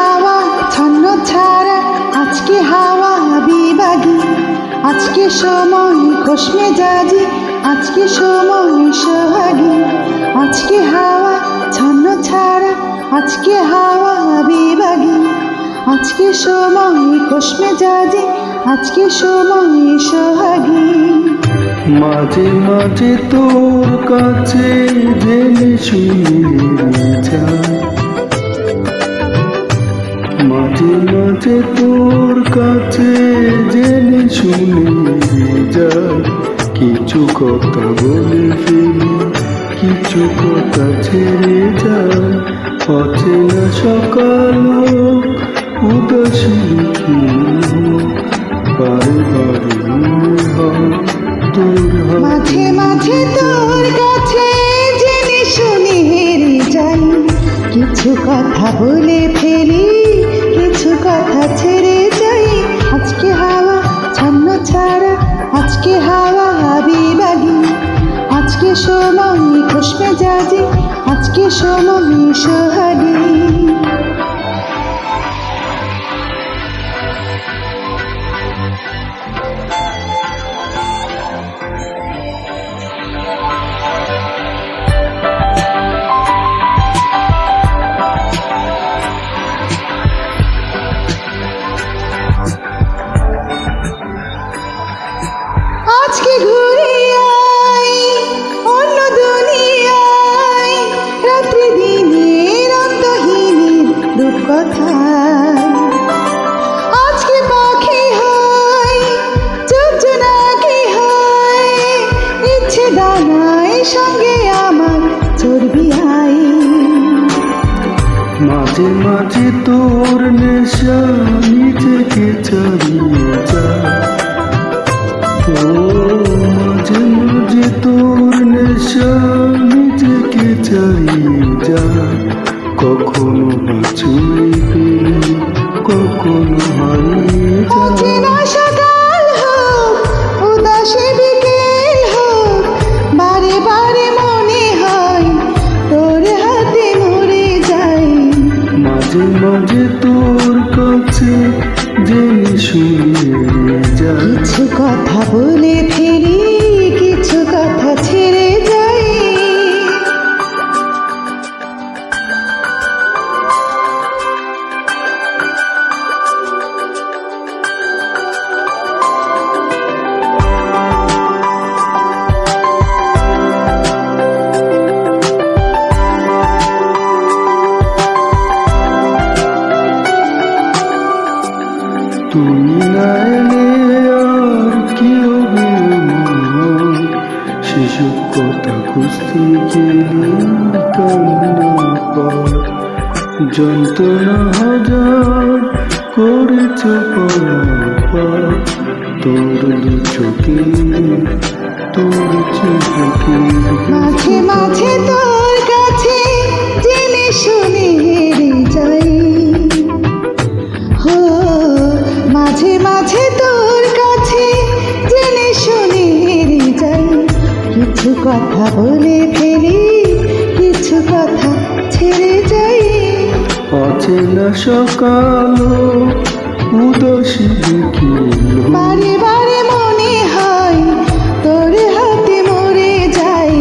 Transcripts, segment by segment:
হাওয়া ছন্ন ছাড়া, আজকে হাওয়া বিভাগী, আজকে সময় খোশ মেজাজি, আজকে সময় সোহাগী। আজকে হাওয়া ছন্ন ছাড়া, আজকে হাওয়া বিভাগী, আজকে সময় খোশ মেজাজি, আজকে সময় সোহাগী। মাঝে মাঝে তোর কাছে জেনে শুনে যায়, মাঝে মাঝে তোর কাছে জেনে শুনে যায়। কিছু কথা বলে ফেলি, কিছু কথা ছেড়ে যায়। অচেনা সকাল হোক, উদাসী কি হোক, বারে বারে মনে হয় তোর মাঝে মাঝে তোর কাছে জেনে শুনে হেরে যাই। কিছু কথা বলে ফেলি, কিছু কথা ছেড়ে যাই। আজকে হাওয়া ছন্ন ছাড়া, আজকে হাওয়া বিভাগী, আজকে সময় খোশ মেজাজি, আজকে সময় সোহাগী। আজকে ঘুরে আই অন্য দুনিয়ায়, রাত্রি দিনের অন্তহীনের রূপকথায়। আজকে পাখি হয়, চোখ জোনাকি হয়, ইচ্ছে দানায় সঙ্গে আমার চর্বি আই। মাঝে মাঝে তোর নেশা নিজেকে ছাড়িয়ে যায়। ও মাঝে মাঝে তোর নেশা নিজেকে ছাড়িয়ে যায়। কখনো বা ছুঁয়ে পেলি, কখনো হারিয়ে যায়। অচেনা সকাল হোক, উদাসী বিকেল হোক, বারে বারে মনে হয় তোর হাতে মরে যাই। মাঝে মাঝে তোর কাছে জেনে শুনে যায়। কিছু কথা বলে ফেলি, কিছু কথা ছেড়ে যাই। তুমি না এলে আর কি হবে আমার, সেসব কথা খুঁজতে গেলে কান্না পায়। যন্ত্রণা হাজার করেছ পারাপার, তোর দু চোখে, তোর চোখে। মাঝে মাঝে তোর কাছে জেনে শুনে হেরে যাই। হো মাঝে মাঝে তোর কাছে জেনে শুনে হেরে যাই। কিছু কথা বলে ফেলি, কিছু কথা ছেড়ে যাই। অচেনা সকাল উদাসী বিকেল, বারে বারে মনে হয় তোর হাতে মরে যাই।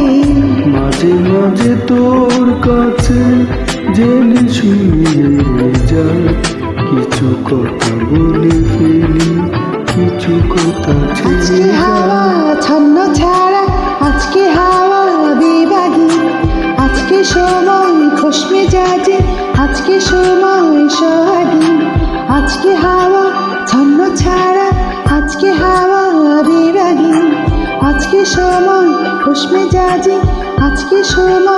মাঝে মাঝে তোর কাছে জেনে শুনে যায়। কিছু কথা বলে ফেলি, কিছু কথা ছেড়ে আজকে হাওয়া যায়। ছন্ন ছাড়া, আজকে হাওয়া বিভাগী, আজকে সময় খোশ মেজাজি, আজকে সময় সোহাগী। আজকে হাওয়া ছন্ন ছাড়া, আজকে হাওয়া বিভাগী, আজকে সময় খোশ মেজাজি, আজকে সময়